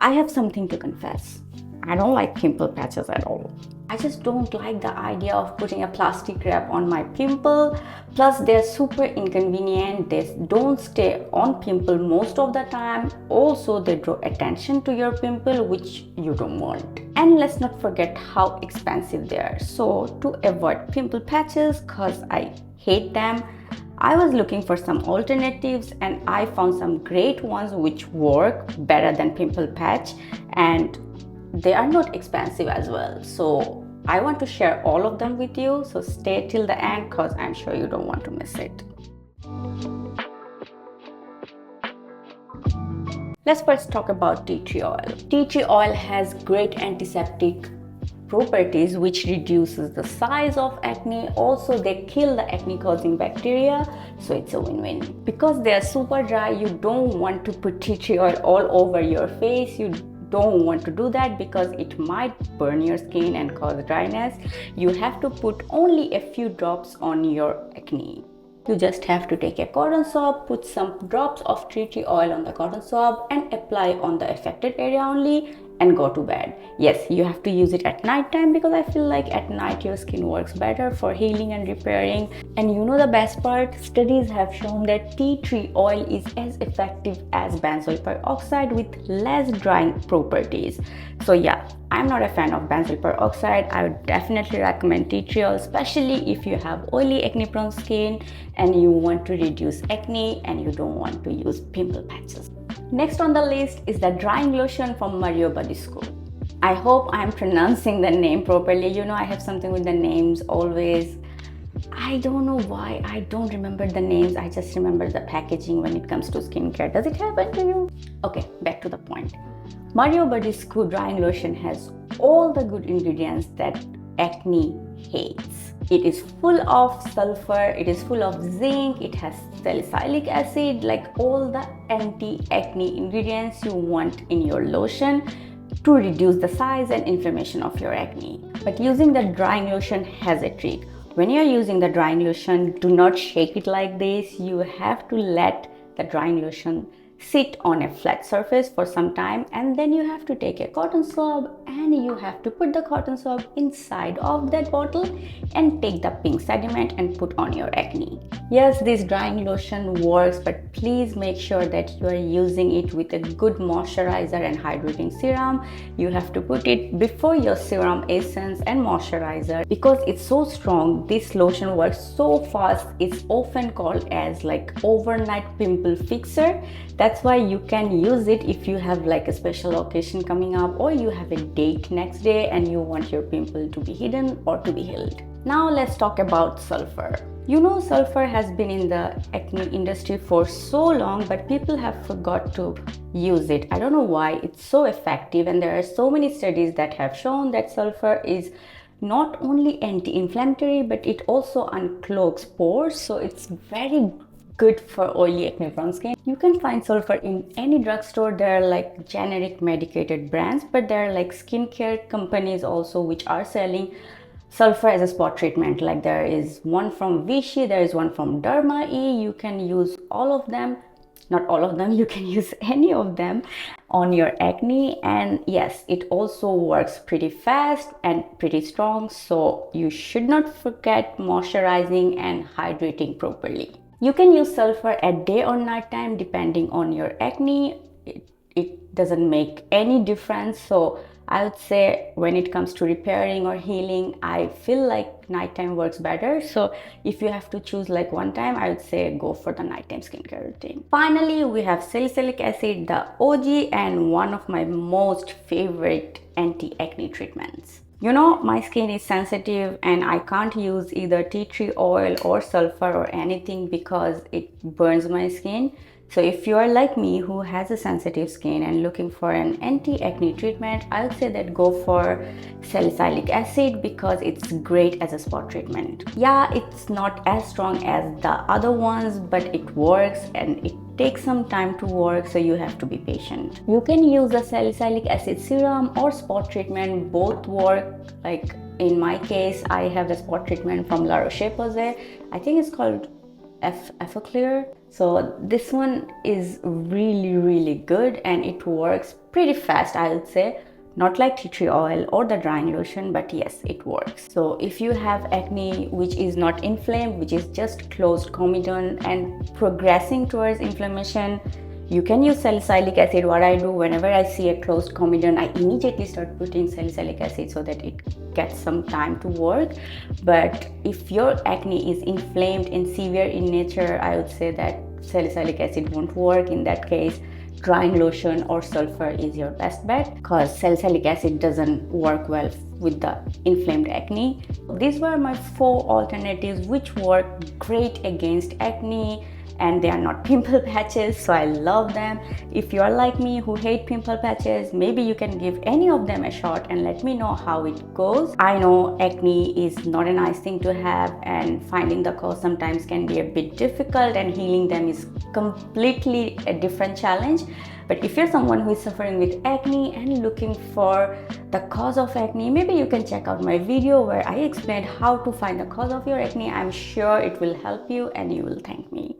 I have something to confess. I don't like pimple patches at all. I just don't like the idea of putting a plastic wrap on my pimple. Plus, they're super inconvenient. They don't stay on pimple most of the time. Also, they draw attention to your pimple, which you don't want. And let's not forget how expensive they are. So, to avoid pimple patches, cause I hate them, I was looking for some alternatives and I found some great ones which work better than pimple patch, and they are not expensive as well. So I want to share all of them with you. So stay till the end because I'm sure you don't want to miss it. Let's first talk about tea tree oil. Tea tree oil has great antiseptic properties which reduces the size of acne. Also, they kill the acne causing bacteria, so it's a win-win. Because they are super dry, you don't want to put tea tree oil all over your face. You don't want to do that because it might burn your skin and cause dryness. You have to put only a few drops on your acne. You just have to take a cotton swab, put some drops of tea tree oil on the cotton swab and apply on the affected area only and go to bed. Yes, you have to use it at night time because I feel like at night your skin works better for healing and repairing. And you know the best part? Studies have shown that tea tree oil is as effective as benzoyl peroxide with less drying properties. So yeah, I'm not a fan of benzoyl peroxide. I would definitely recommend tea tree oil, especially if you have oily acne prone skin and you want to reduce acne and you don't want to use pimple patches. Next on the list is the drying lotion from Mario Badisco. I hope I'm pronouncing the name properly. You know, I have something with the names always. I don't know why I don't remember the names. I just remember the packaging when it comes to skincare. Does it happen to you? Okay, back to the point. Mario Badisco drying lotion has all the good ingredients that acne hates. It is full of sulfur, it is full of zinc, it has salicylic acid, like all the anti-acne ingredients you want in your lotion to reduce the size and inflammation of your acne. But using the drying lotion has a trick. When you're using the drying lotion, do not shake it like this. You have to let the drying lotion sit on a flat surface for some time, and then you have to take a cotton swab and you have to put the cotton swab inside of that bottle and take the pink sediment and put on your acne. Yes, this drying lotion works, but please make sure that you are using it with a good moisturizer and hydrating serum. You have to put it before your serum, essence and moisturizer because it's so strong. This lotion works so fast. It's often called as like overnight pimple fixer. That's why you can use it if you have like a special occasion coming up or you have a date next day and you want your pimple to be hidden or to be healed. Now let's talk about sulfur. You know, sulfur has been in the acne industry for so long, but people have forgot to use it. I don't know why. It's so effective, and there are so many studies that have shown that sulfur is not only anti-inflammatory, but it also unclogs pores. So it's very good for oily acne prone skin. You can find sulfur in any drugstore. There are like generic medicated brands, but there are like skincare companies also which are selling sulfur as a spot treatment. Like there is one from Vichy, there is one from Derma E. You can use all of them. Not all of them, you can use any of them on your acne. And yes, it also works pretty fast and pretty strong. So you should not forget moisturizing and hydrating properly. You can use sulfur at day or night time depending on your acne. It doesn't make any difference. So I would say when it comes to repairing or healing, I feel like nighttime works better. So if you have to choose like one time, I would say go for the nighttime skincare routine. Finally, we have salicylic acid, the OG and one of my most favorite anti-acne treatments. You know, my skin is sensitive and I can't use either tea tree oil or sulfur or anything because it burns my skin. So if you are like me who has a sensitive skin and looking for an anti-acne treatment, I would say that go for salicylic acid because it's great as a spot treatment. Yeah, it's not as strong as the other ones, but it works and it takes some time to work, so you have to be patient. You can use a salicylic acid serum or spot treatment, both work. Like in my case, I have a spot treatment from La Roche-Posay. I think it's called Effaclear. So this one is really good and it works pretty fast, I would say. Not like tea tree oil or the drying lotion, but yes, it works. So if you have acne which is not inflamed, which is just closed comedone and progressing towards inflammation, you can use salicylic acid. What I do whenever I see a closed comedone, I immediately start putting salicylic acid so that it gets some time to work. But if your acne is inflamed and severe in nature, I would say that salicylic acid won't work. In that case, drying lotion or sulfur is your best bet, because salicylic acid doesn't work well with the inflamed acne. These were my 4 alternatives which work great against acne, and they are not pimple patches, so I love them. If you are like me who hate pimple patches, maybe you can give any of them a shot and let me know how it goes. I know acne is not a nice thing to have, and finding the cause sometimes can be a bit difficult, and healing them is completely a different challenge. But if you're someone who is suffering with acne and looking for the cause of acne, maybe you can check out my video where I explained how to find the cause of your acne. I'm sure it will help you and you will thank me.